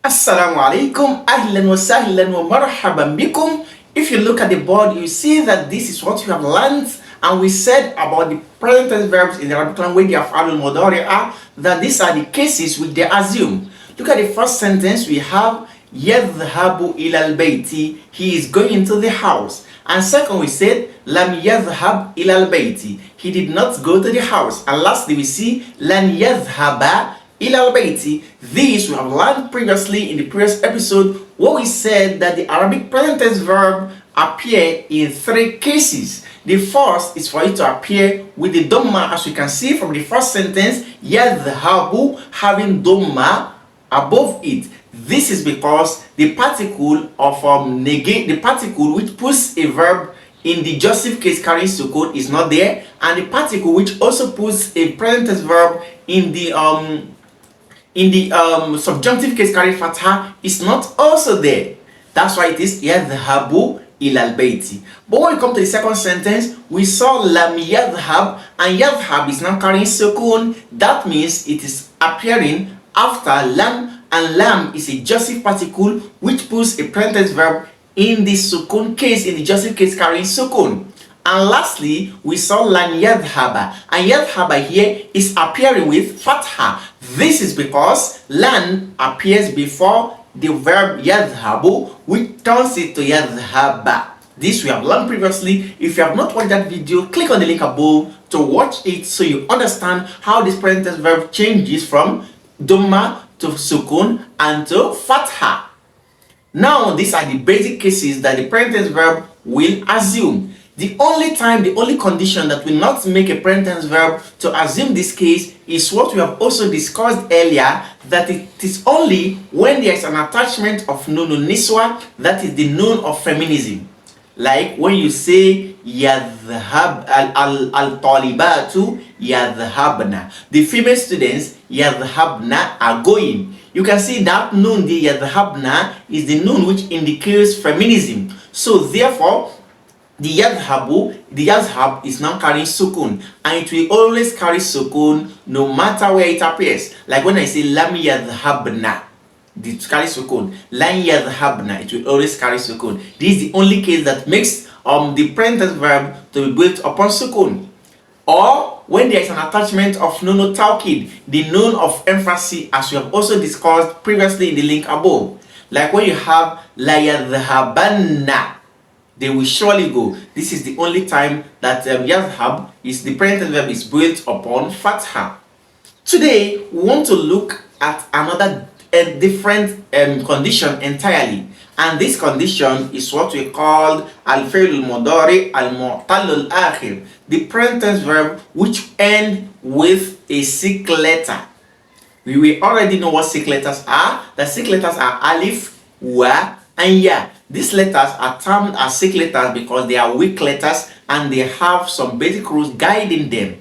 Assalamu alaikum, ahlan wa sahlan wa marhaban bikum. If you look at the board, you see that this is what you have learned, and we said about the present tense verbs in the Arabic language, the الفعل المضارع, that these are the cases which they assume. Look at the first sentence. We have يذهب إلى البيت, he is going to the house. And second, we said لم يذهب إلى البيت, he did not go to the house. And lastly, we see لن يذهب إلى البيت. This we have learned previously in the previous episode, where we said that the Arabic present tense verb appear in three cases. The first is for it to appear with the dhamma, as we can see from the first sentence, يذهب, having dhamma above it. This is because the particle of negate, the particle which puts a verb in the jussive case carrying sukun is not there, and the particle which also puts a present tense verb in the subjunctive case carrying fatha is not also there. That's why it is yadhhabu ilal bayti. But when we come to the second sentence, we saw lam yadhhab, and yadhhab is now carrying sukun. That means it is appearing after lam, and lam is a jussive particle which puts a present tense verb in the sukun case, in the jussive case carrying sukun. And lastly, we saw lan yadhhaba, and yadhhaba here is appearing with fatha. This is because lan appears before the verb yadhhabu, which turns it to yadhhaba. This we have learned previously. If you have not watched that video, click on the link above to watch it so you understand how this present tense verb changes from dhamma to sukun and to fatha. Now, these are the basic cases that the present tense verb will assume. The only time, the only condition that will not make a present tense verb to assume this case is what we have also discussed earlier, that it is only when there is an attachment of nunun niswa, that is the nun of feminism. Like when you say yadhhab al-talibatu yadhhabna, the female students yadhhabna are going. You can see that nun, the yadhhabna, is the nun which indicates feminism. So therefore, the yadhhab is now carrying sukun, and it will always carry sukun no matter where it appears. Like when I say lam yadhhabna, it carries sukun. Lan yadhhabna, it will always carry sukun. This is the only case that makes the present tense verb to be built upon sukun. Or when there is an attachment of nun tawkid, the nun of emphasis, as we have also discussed previously in the link above. Like when you have la yadhhabanna, they will surely go. This is the only time that yadhhab is the present tense verb is built upon fatha. Today we want to look at another different condition entirely, and this condition is what we call الفعل المضارع المعتل الآخر, the present tense verb which end with a sick letter. We will already know what sick letters are. The sick letters are alif, wa, and ya. These letters are termed as sick letters because they are weak letters and they have some basic rules guiding them.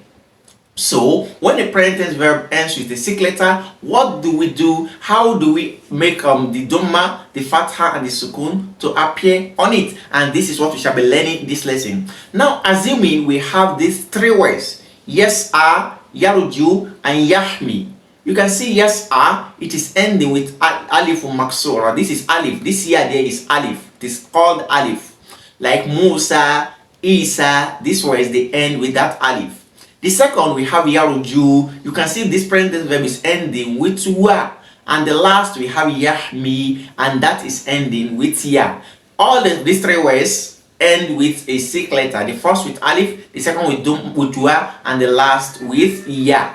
So when a present tense verb ends with a sick letter, what do we do? How do we make the dhamma, the fatha, and the sukun to appear on it? And this is what we shall be learning in this lesson. Now, assuming we have these three words, yas'a, yaruju, and yahmi. You can see yas'a, it is ending with alif maksura. This is alif. This here there is alif. It is called alif. Like Musa, Isa, these words they end with that alif. The second, we have yaruju. You can see this present tense verb is ending with wa. And the last, we have yahmi, and that is ending with ya. All these three words end with a sick letter. The first with alif, the second with wa, and the last with ya.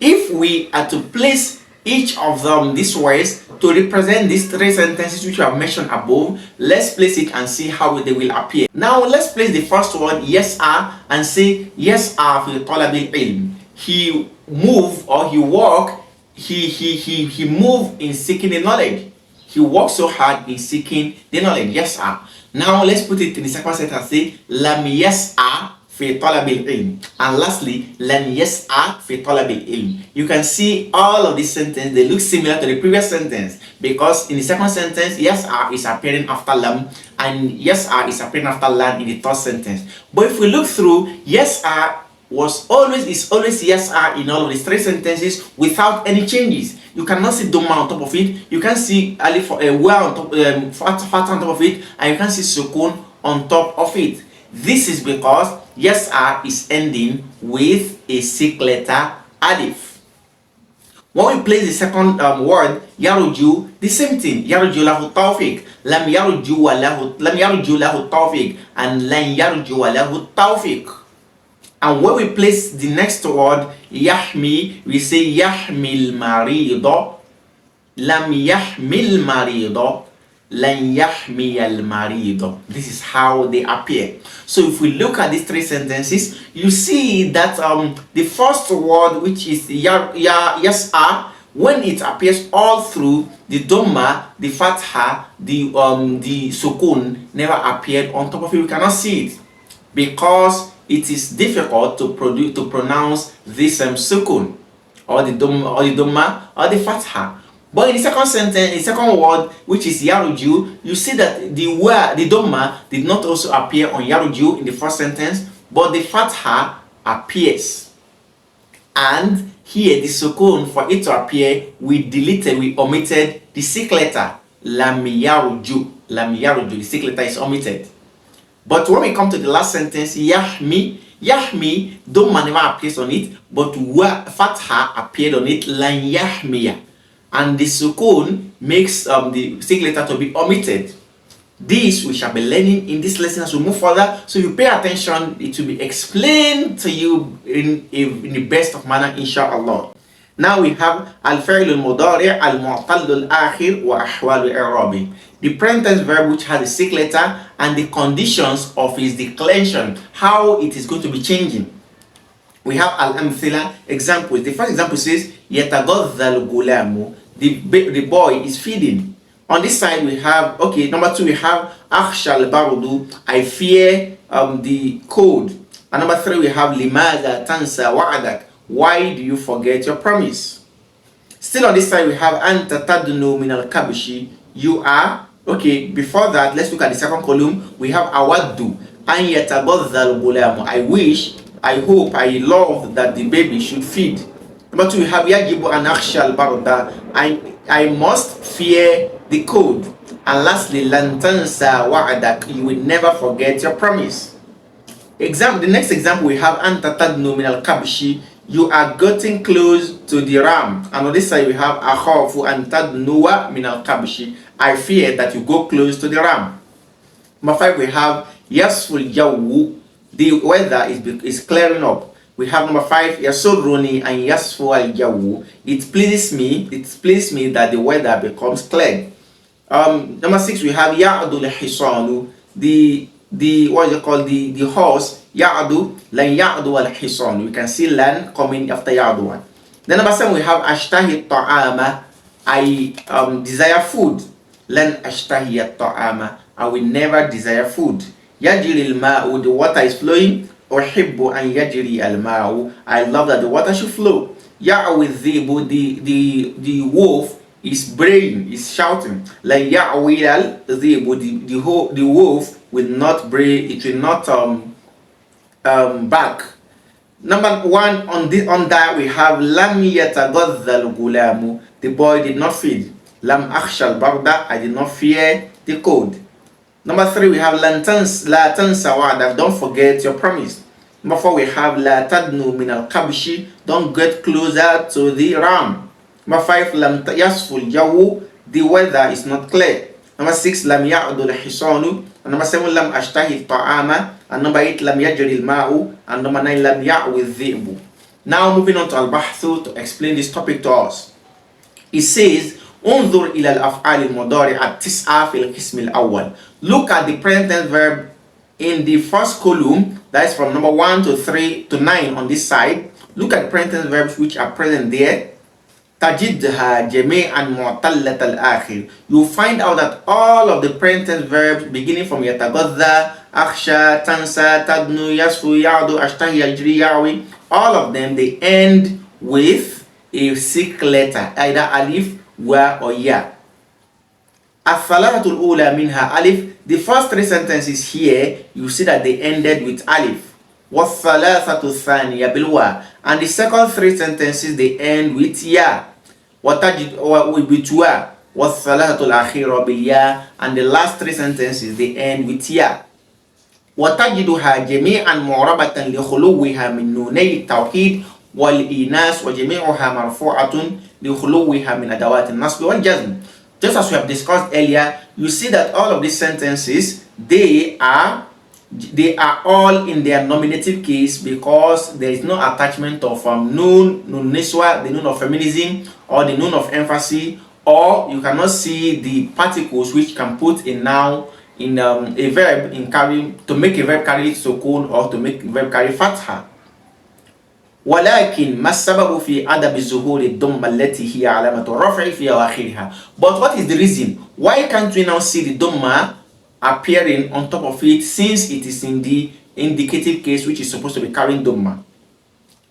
If we are to place each of them, these words, to represent these three sentences which we have mentioned above, let's place it and see how they will appear. Now let's place the first one, yas'a, and say yas'a fi talabil ilm. He moved, or he walked, he moved in seeking the knowledge. He worked so hard in seeking the knowledge. Yas'a. Now let's put it in the second sentence and say lam yas'a fi talabil ilm. And lastly, lan yas'a fi talabil ilm. You can see all of these sentences, they look similar to the previous sentence, because in the second sentence, yas'a is appearing after lam, and yas'a is appearing after lan in the third sentence. But if we look through, yas'a is always yas'a in all of these three sentences without any changes. you cannot see Dhamma on top of it, you can see Alif Wa on top, Fatha on top of it, and you can see Sukun on top of it. This is because Yas'a is ending with a sick letter Alif. When we place the second word, Yaruju, the same thing. Yaruju lahu tawfiq. Lam yaruju lahu tawfiq. And lan yaruju lahu tawfiq. And when we place the next word, Yahmi, we say Yahmil marido. Lam yahmil marido. Lan yahmiyal marido. This is how they appear. So if we look at these three sentences, you see that the first word, which is yas'a, when it appears all through, the Dhamma, the Fatha, the Sukun never appeared on top of it. We cannot see it because it is difficult to pronounce this Sukun or the Dhamma or the Fatha. But in the second sentence, the second word, which is Yaruju, you see that the Dhamma did not also appear on Yaruju in the first sentence, but the Fatha appears. And here, the Sukun, for it to appear, we omitted the sick letter, Lam Yaruju. Lam Yaruju, the sick letter is omitted. But when we come to the last sentence, Yahmi, Dhamma never appears on it, but Fatha appeared on it, Lan Yahmiya. And the Sukun makes the sick letter to be omitted. This we shall be learning in this lesson as we move further. So if you pay attention, it will be explained to you in the best of manner, inshallah. Now we have الفعل المضارع المعتل الآخر وأحوال إعرابه. The present verb which has a sick letter and the conditions of its declension, how it is going to be changing. We have al-amthila examples. The first example says يتغذى الغلام. The boy is feeding. On this side we have, okay, number 2 we have akhshal barudu, I fear the cold. And number 3 we have limaza tansa wa'adak, why do you forget your promise? Still on this side we have anta tadnu min al kabishi, you are, okay, before that let's look at the second column. We have awaddu an yataghadha al gulamu, I wish, I hope, I love that the baby should feed. Number 2 we have yajibu an akhshal baruda, I must fear the cold. And lastly, lantansa wa'adak, you will never forget your promise. The next example we have anta tadnu min al kabshi, you are getting close to the ram. And on this side we have akhafu an tadnuwa min al kabshi, I fear that you go close to the ram. Number 5 we have yasful jawu, the weather is clearing up. We have number 5, yasurruni and yasfu al jawu, it pleases me that the weather becomes clear. Number 6 we have ya'du al-hisanu, the what is it called, the horse, ya'du lan ya'du al-hisanu, you can see lan coming after ya'du. Then number 7 we have ashtahi ta'ama, I desire food, lan ashtahi ta'ama, I will never desire food. Yajri al-ma'u, the water is flowing. Uhibbu an yajri al-ma'u, I love that the water should flow. Ya'wi dhibu, the wolf is braying, is shouting. La ya'wi al-dhibu, the wolf will not bray, it will not bark. Number 1 on that we have lam yataghadha al-gulamu, the boy did not feed. Lam akhshal barda, I did not fear the cold. Number 3 we have la tansa wa'adak, don't forget your promise. Number 4 we have la tadnu min al kabshi, don't get closer to the ram. Number 5 lam yasful jawu, the weather is not clear. Number 6 lam ya'du al hisanu, and number 7 lam ashtahi ta'ama, and number 8 lam yajri al ma'u, and number 9 lam ya'wi dhi'bu. Now moving on to al-bahthu to explain this topic to us. It says انظر إلى الأفعال المضارعة التسعة في القسم الأول. Look at the present verb in the first column, that is from number 1 to 3 to 9 on this side. Look at the present verbs which are present there. تجدها جميعا معتلة الآخر. You find out that all of the present verbs beginning from يتغذى, أخشى, تنسى, تدنو, يصفو, يعدو, أشتهي, يجري, يعوي, all of them they end with a sick letter, either alif, wa, or ya. الثلاثة الأولى منها ألف. The first 3 sentences here, you see that they ended with alif. والثلاثة الثانية بالوا. And the second 3 sentences, they end with ya. وتجد with wa, والثلاثة الأخيرة بالياء, and the last three sentences they end with ya. وتجدها جميعا معربة لخلوها من نوني التوكيد والإيناس, وجميعها مرفوعة لخلوها من أدوات النصب والجزم. Just as we have discussed earlier, you see that all of these sentences, they are all in their nominative case because there is no attachment of nun niswa, the nun of feminism, or the nun of emphasis, or you cannot see the particles which can put a noun in a verb in carry, to make a verb carry sukun or to make a verb carry fatha. ولكن ما السبب في عدم ظهور الضمة التي هي علامة الرفع في أواخرها? But what is the reason? Why can't we now see the dhamma appearing on top of it, since it is in the indicative case which is supposed to be carrying dhamma?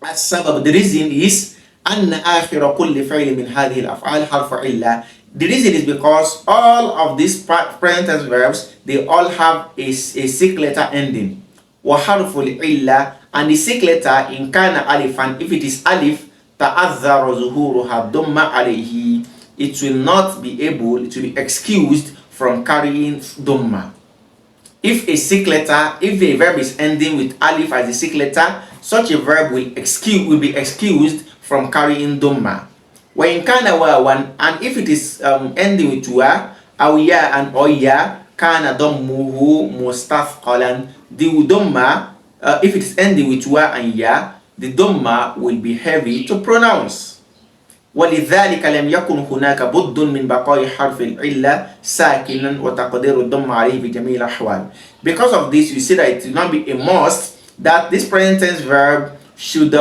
السبب, the reason is أن آخر كل فعل من هذه الأفعال حرف علة. The reason is because all of these present tense verbs, they all have a sick letter ending. وحرف العلة, and the sick letter in كان ألفا, if it is alif, تعذر ظهورها الضمة عليه, it will not be able to be excused from carrying dhamma. If a sick letter, if a verb is ending with alif as a sick letter, such a verb will be excused from carrying dhamma. وإن كان واوا, and if it is ending with wa, أو يا and or ya, كان ضمه مستثقلا, the dhamma, if it is ending with wa and ya, the dhamma will be heavy to pronounce. ولذلك لم يكن هناك بد من بقاء حرف العلة ساكنا وتقدير الضمة عليه بجميع الأحوال. Because of this, you see that it will not be a must that this present tense verb should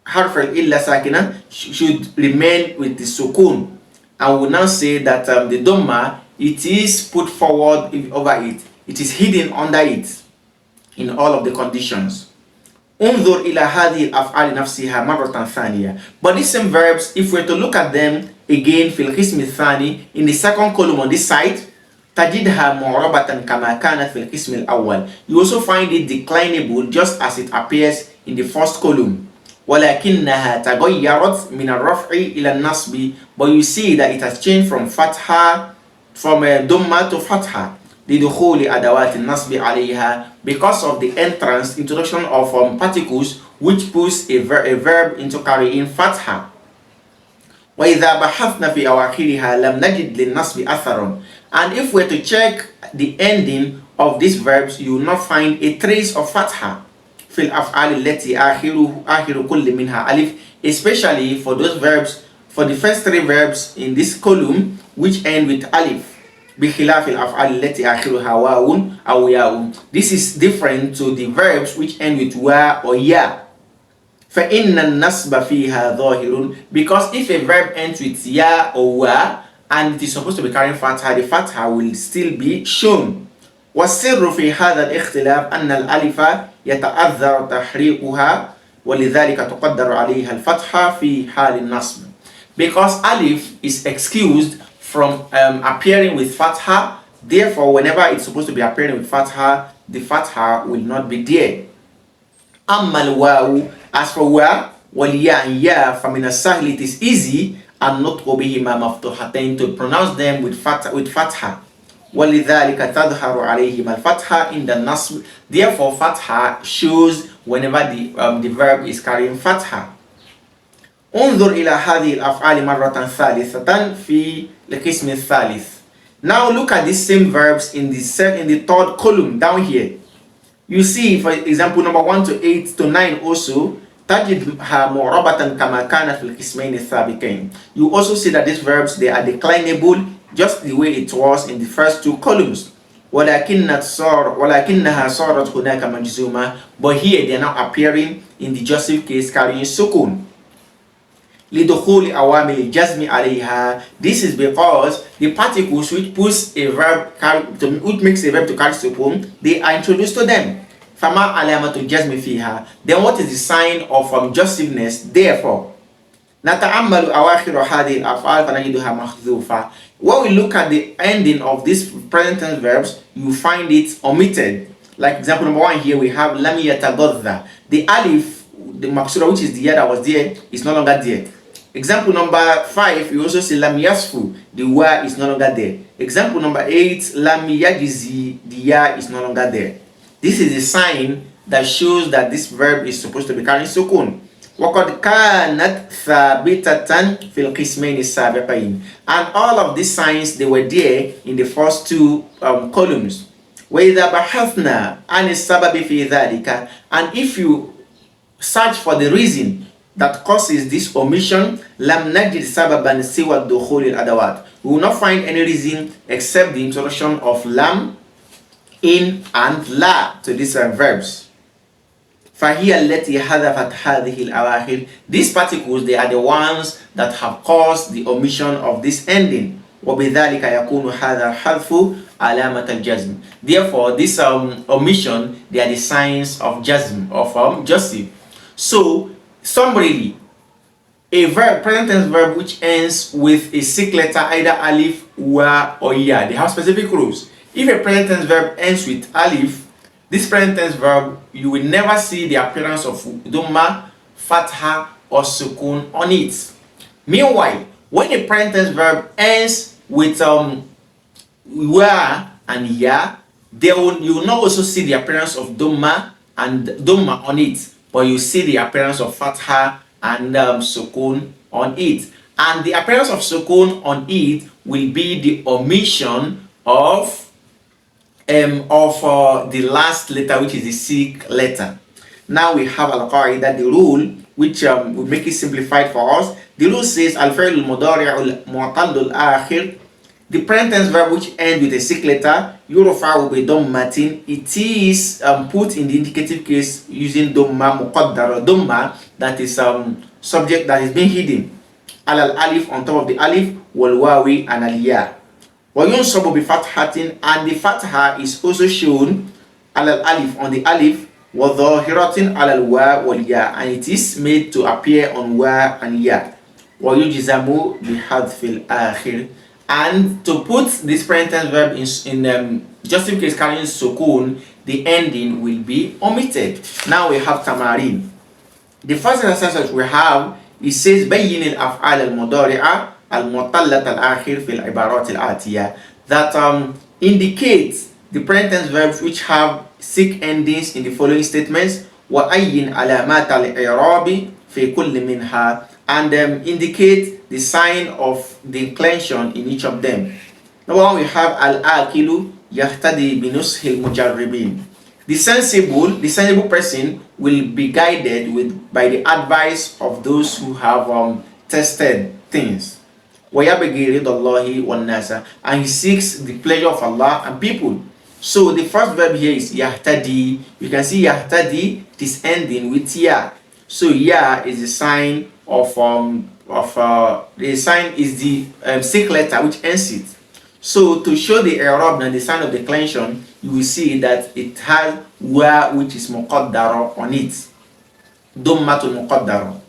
حرف العلة ساكنا should remain with the sukun, and we will now say that the dhamma, it is put forward over it, it is hidden under it in all of the conditions. انظر إلى هذه الأفعال نفسها مرة ثانية. But these same verbs, if we were to look at them again في القسم الثاني, in the second column on this side, تجدها معربة كما كانت في القسم الأول. You also find it declinable just as it appears in the first column. ولكنها تغيرت من الرفع إلى النصب, but you see that it has changed from fatha, from dhamma to fatha. لدخول أدوات النصب عليها, because of the introduction of particles which puts a verb into carrying fatha. وإذا بحثنا في أواخرها لم نجد للنصب أثر, and if we were to check the ending of these verbs, you will not find a trace of fatha. في الأفعال التي آخر كل منها ألف, especially for those verbs, for the first three verbs in this column which end with alif. بخلاف الأفعال التي آخرها واو أو ياء. This is different to the verbs which end with wa or ya. فإن النصب فيها ظاهر, because if a verb ends with ya or wa and it is supposed to be carrying fatha, the fatha will still be shown. والسر في هذا الاختلاف أن الألف يتأذر تحريكها ولذلك تقدر عليها الفتحة في حال النصب. Because alif is excused from appearing with fatha, therefore whenever it's supposed to be appearing with fatha, the fatha will not be there. أما الواو, as for wa, والياء and ya, فمن السهل, it is easy النطق بهما مفتوحتين, to pronounce them with fatha. ولذلك تظهر عليهما الفتحة in the nasb, therefore fatha shows whenever the verb is carrying fatha. انظر إلى هذه الأفعال مرة ثالثة في القسم الثالث. Now look at these same verbs in the third column down here. You see, for example, number 1 to 8 to 9 also, تجدها معربة كما كانت في القسمين السابقين. You also see that these verbs, they are declinable just the way it was in the first two columns. ولكنها صارت هناك مجزومة, but here they are now appearing in the jussive case carrying sukun. لدخول أوامر الجزم عليها. This is because the particles which puts a verb which makes a verb to carry sukun, they are introduced to them. فما علامة الجزم فيها. Then what is the sign of justiveness? Therefore, نتأمل أواخر هذه الأفعال فنجدها محذوفة. When we look at the ending of these present tense verbs, you find it omitted. Like example number 1 here, we have لم يتغذى. The alif, the maksura, which is the year that was there, is no longer there. Example number 5, you also see lam yasfu, the wa is no longer there. Example number 8, lam yajizi, the ya is no longer there. This is a sign that shows that this verb is supposed to be carrying sukun. وَقَدْ كَانَتْ ثَابِتَةً فِي الْقِسْمَيْنِ السَّابِقَيْنِ. And all of these signs, they were there in the first two columns. وَإِذَا بَحَثْنَا عَنِ السَّبَبِ فِي ذَلِكَ. And if you search for the reason that causes this omission, لَمْ نَجِدْ سَبَبًا سِوَى الدُّخُولِ الْأَدَوَاتِ. We will not find any reason except the introduction of lam, in, and la to these verbs. فَهِيَ الَّتِي حَذَفَتْ هَذِهِ الْأَوَاخِرِ. These particles, they are the ones that have caused the omission of this ending. وَبِذَلِكَ يَكُونُ هَذَا الْحَذْفُ عَلَامَةَ الْجَزْمِ. Therefore, this omission, they are the signs of jazm, of Joseph. So, summarily, a verb, present tense verb which ends with a sick letter, either alif, wa, or ya, they have specific rules. If a present tense verb ends with alif, this present tense verb, you will never see the appearance of dhamma, fatha, or sukun on it. Meanwhile, when a present tense verb ends with wa and ya, you will not also see the appearance of dhamma and dhamma on it, but you see the appearance of fatha and sukun on it. And the appearance of sukun on it will be the omission of the last letter, which is the sick letter. Now we have al-qaida, the rule, which will make it simplified for us. The rule says al-fi'l al-mudari' al-mu'tal al-akhir. The present tense verb which ends with a sick letter, yurfa'u bi dammatin. It is put in the indicative case using dhamma muqaddara, dhamma that is subject that is being hidden. Al-alif on top of the alif, wal-wawi and al-ya. وَيُنْصَبُ بِفَتْحَةٍ, and the fatha is also shown al-alif on the alif, وَظَاهِرَةٍ عَلَى الْوَا وَالْيَا, and it is made to appear on wa and ya. وَيُجْزَمُ بِحَذْفِ الْآخِرِ, and to put this present tense verb in just in case carrying sukun, the ending will be omitted. Now we have tamarin. The first exercise that we have, it says بَيِّنِ الْأَفْعَالَ الْمُضَارِعَةِ المعتلة الآخر في العبارات الآتية, that indicates the present tense verbs which have sick endings in the following statements. وأين علامات الإعراب في كل منها, and indicate the sign of the inclination in each of them. Number one, we have al-akilu yahtadi binuskhil mujarribin. The sensible person will be guided by the advice of those who have tested things. وَيَبْغِي رِضَى اللَّهِ وَالنَّاسَ, and he seeks the pleasure of Allah and people. So the first verb here is yahtadi. You can see yahtadi, it is ending with ya. So ya is the sign of the sign is the sick letter which ends it. So to show the i'rab and the sign of declension, you will see that it has wa which is muqaddara on it. Dummatul muqaddara.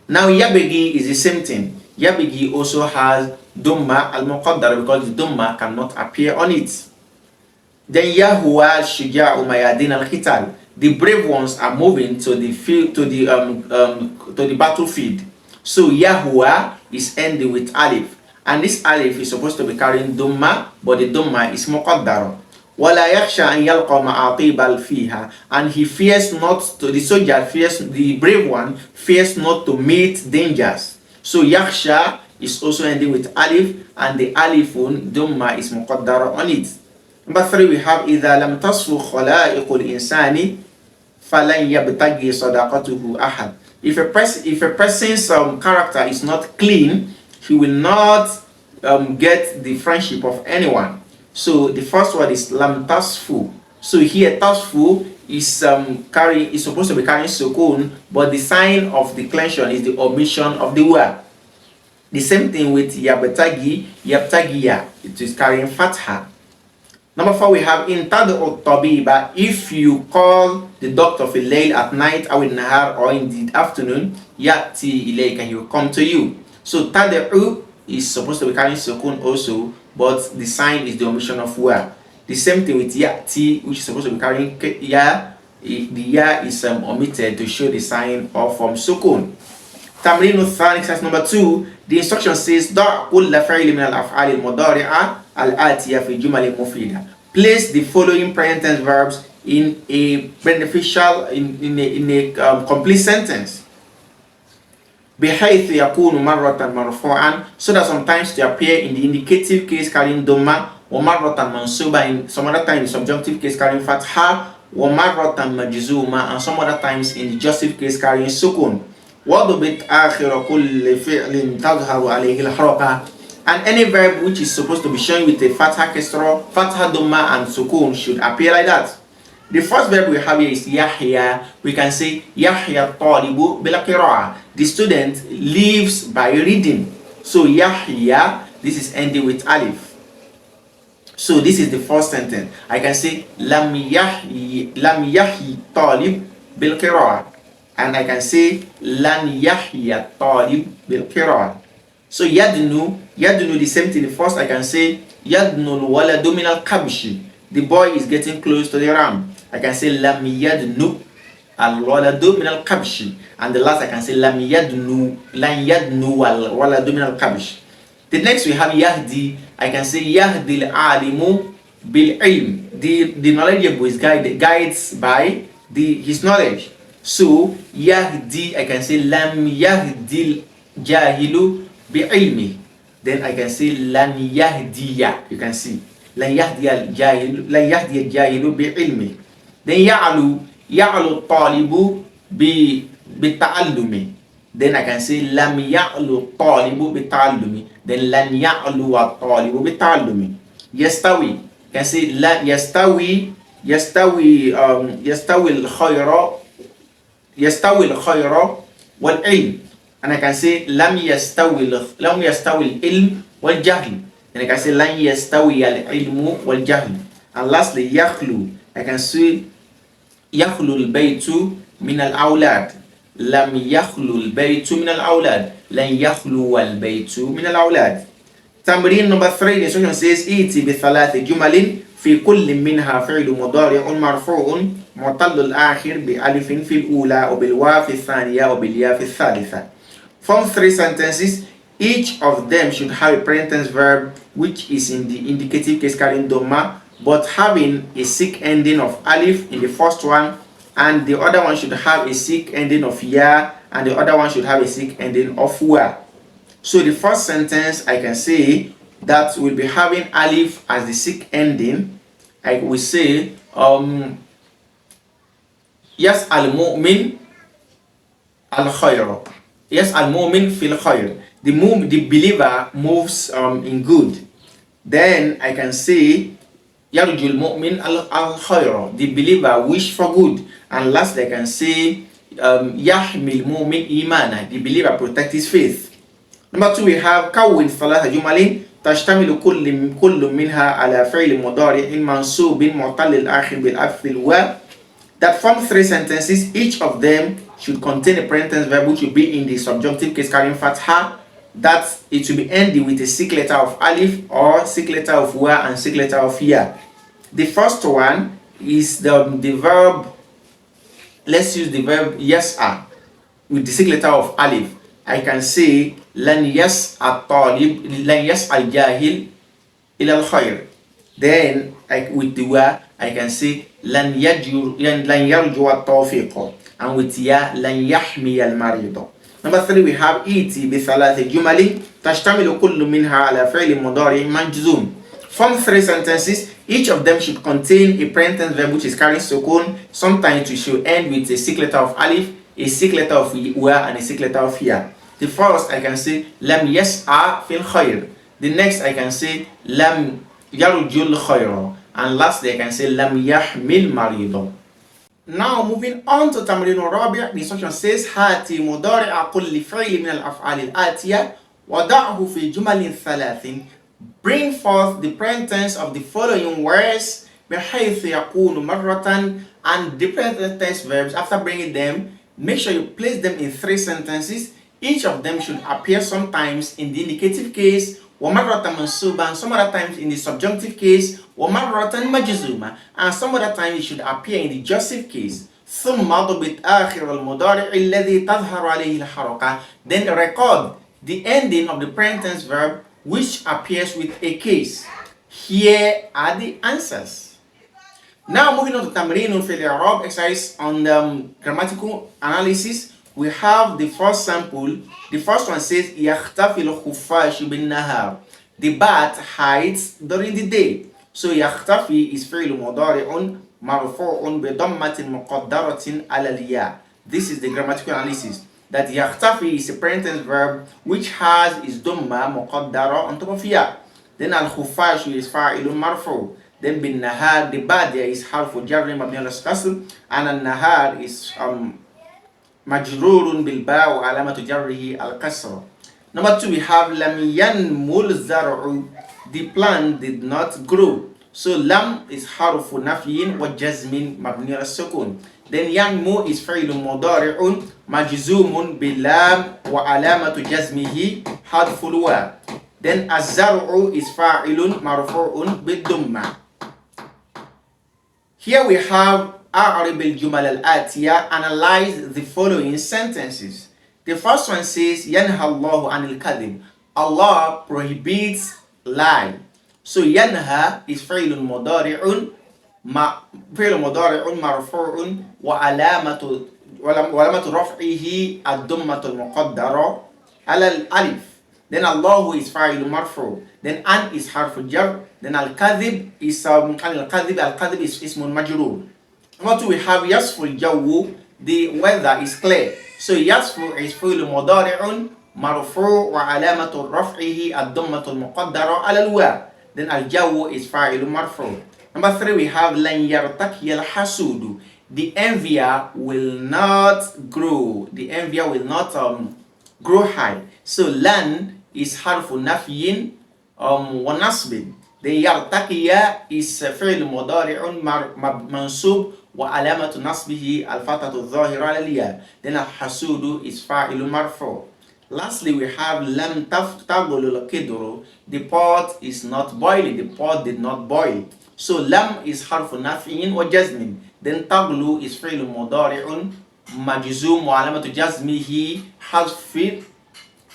Now yabegi is the same thing. Yabigi also has Dumma al-Muqaddara because the Dumma cannot appear on it. Then Yahuwa Shuja'u Mayadin al-Khital. The brave ones are moving to the field, to the battlefield. So Yahuwa is ending with alif, and this alif is supposed to be carrying Dumma, but the Dumma is Muqaddara. وَلَا يَخْشَى أَنْ يَلْقَى مَعَاطِيبَ الْفِيهَا, and he fears not to, the soldier fears, the brave one fears not to meet dangers. So yakhsha is also ending with alif, and the alifun dumma is muqaddara on it. Number 3, we have إِذَا لَمْ تَصْفُ خَلَائِقُ الْإِنسَانِ فَلَنْ يَبْتَغِي صَدَاقَتُهُ أَحَدٍ. If a person's character is not clean, he will not get the friendship of anyone. So the first word is lam tasfu. So here tasfu is supposed to be carrying sukun, but the sign of declension is the omission of the word. The same thing with yabtagi, yabtagiya, it is carrying fatha. Number 4, we have in tad'u tabiba, if you call the doctor fil layl, at night, or in nahar, or in the afternoon, yati ilayka, he will come to you. So tad'u is supposed to be carrying sukun also, but the sign is the omission of wa. The same thing with yati, which is supposed to be carrying ya. The ya is omitted to show the sign of sukun. تمرين الثاني exercise number 2. The instruction says ضع كل فعل من الأفعال المضارعة الآتية في جمل مفيدة. Place the following present tense verbs in a beneficial in a complete sentence. بحيث يكون مرة مرفوعا, so that sometimes they appear in the indicative case carrying ضمة, ومرة منصوبة in some other time in the subjunctive case carrying فتحة, ومرة مجزومة and some other times in the jussive case carrying سكون. وضبط آخر كل فعل تظهر عليه الحركة, and any verb which is supposed to be shown with a fatha kesra, fatha dhamma and sukun should appear like that. The first verb we have here is Yahya. We can say Yahya talibu bila qira'a. The student lives by reading. So Yahya, this is ending with alif. So this is the first sentence. I can say lam yahyi talib bil qira'a, and I can say lan yahya talib bil qira'a. So yadnu, the same thing. The first I can say yadnu al waladu min al kabshi. The boy is getting close to the ram. I can say lam yadnu al waladu min al kabshi, and the last I can say lam yadnu al waladu min al kabshi. The next we have yahdi. I can say yahdi al alimu bil ilm. The knowledgeable is guides by his knowledge. So yahdi, I can say lam yahdi al jahilu bi ilmi. Then I can say lan yahdiya. You can see lan yahdiya al jahilu bi ilmi. Then ya'lu talibu bi ta'allumi. Then I can say lam ya'lu talibu bi ta'allumi. Then lan ya'lu talibu bi ta'allumi. Yastawi, you can say la yastawi al khayra wal ilm. And I can say lam yastawi al ilm wal jahl. Then I can say lan yastawi al ilmu wal jahl. And lastly yakhlu, I can say yakhlu al baytu min al awlad. Lam yakhlu al baytu min al awlad. Lan yakhlu al baytu min al awlad. Tamrin number 3, the instruction says ائتي بثلاث جمل في كل منها فعل مضارع مرفوع معتل الآخر بألف في الأولى وبالواو في الثانية وبالياء في الثالثة. Form 3 sentences. Each of them should have a present tense verb which is in the indicative case carrying dhamma, but having a sick ending of alif in the first one, and the other one should have a sick ending of ya, and the other one should have a sick ending of wa. So the first sentence I can say that will be having alif as the sick ending. I will say yes al mu'min al khayr. Yes al mu'min fil khayr. The believer moves in good. Then I can say yarjul mu'min al khayr. The believer wish for good. And lastly I can say yahmil mu'min imana. The believer protect his faith. Number 2 we have كون ثلاث جمل تشتمل كل منها على فعل مضارع منصوب معتل الآخر بالألف الواو. That form 3 sentences. Each of them should contain a present tense verb which will be in the subjunctive case carrying fatha, that it will be ending with a sick letter of alif or sick letter of wa and sick letter of ya. The first one is the verb. Let's use the verb yas'a with the sick letter of alif. I can say lan yas'a talib, lan yas'a jahil ila al khair. Then with the wa I can say lan yarju at tawfiq, and with ya lan yahmi al marid. Number 3 we have ائتي بثلاث جمل تشتمل كل منها على فعل مضارع مجزوم. Form 3 sentences. Each of them should contain a present tense verb which is carrying sukun. Sometimes we should end with a sick letter of alif, a sick letter of wa, and a sick letter of ya. The first I can say lam yas'a fil khayr. The next I can say lam yarjul khayra. And lastly I can say lam yahmil marido. Now moving on to تمرين الرابع. The instruction says هاتي مضارع كل فعل من الأفعال الآتية وضعه في جمل ثلاث. Bring forth the present tense of the following words بحيث يكون مرة, and the present tense verbs. After bringing them, make sure you place them in 3 sentences. Each of them should appear sometimes in the indicative case, ومرة منصوبة, some other times in the subjunctive case, ومرة مجزومة, and some other times it should appear in the jussive case. ثم ضبط آخر المضارع الذي تظهر عليه الحركة. Then record the ending of the present verb which appears with a case. Here are the answers. Now moving on to Tamrinun fil i'rab exercise on the grammatical analysis. We have the first sample. The first one says يختفي الخفاش بالنهار. The bat hides during the day. So يختفي is فعل مضارع مرفوع بضمة مقدرة على الياء. This is the grammatical analysis. That يختفي is a present verb which has its dhamma مقدرة on top of ya. Then الخفاش is فاعل مرفوع. Then بالنهار, the bad there is حرف جر مبني على الكسر, and النهار is مجرور بالباء وعلامة جره الكسر. Number 2, we have لم ينمو الزرع. The plant did not grow. So لم is حرف نفي وجزم مبني على السكون. Then ينمو is فعل مضارع مجزوم باللام وعلامة جزمه حذف الواو. Then الزرع is فاعل مرفوع بالضمة. Here we have أعرب الجمل الآتية. Analyze the following sentences. The first one says ينهى الله عن الكذب. Allah prohibits lie. So ينهى is فعل مضارع مرفوع وعلامة رفعه الضمة المقدرة على الألف. Then Allah is فاعل مرفوع. Then an is حرف جر. Then الكذب is الكذب is اسم مجرور. Number 2, we have يصفو الجو. The weather is clear. So يصفو is فعل مضارع مرفوع وعلامة رفعه الضمة المقدرة على الواو. Then الجو is فاعل مرفوع. Number 3, we have لن يرتقي الحسود. The envier will not grow. The envier will not grow high. So لن is حرف نفي ونصب. Then يرتقي is فعل مضارع منصوب وعلامة نصبه الفتحة الظاهرة على الياء. Then الحسود is فاعل مرفوع. Lastly, we have لم تغل القدر. The pot is not boiling. The pot did not boil. So لم is حرف نفي وجزم. Then تغلو is فعل مضارع مجزوم وعلامة جزمه حرف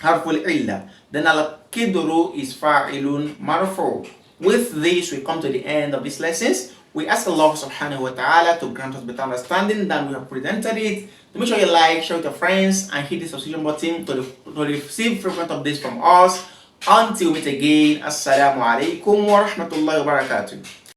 العلة. Then القدر is فاعل مرفوع. With this, we come to the end of these lessons. We ask Allah subhanahu wa ta'ala to grant us better understanding than we have presented it. To make sure you like, share with your friends, and hit the subscription button to receive frequent updates from us. Until we meet again, Assalamu alaikum wa rahmatullahi wa barakatuh.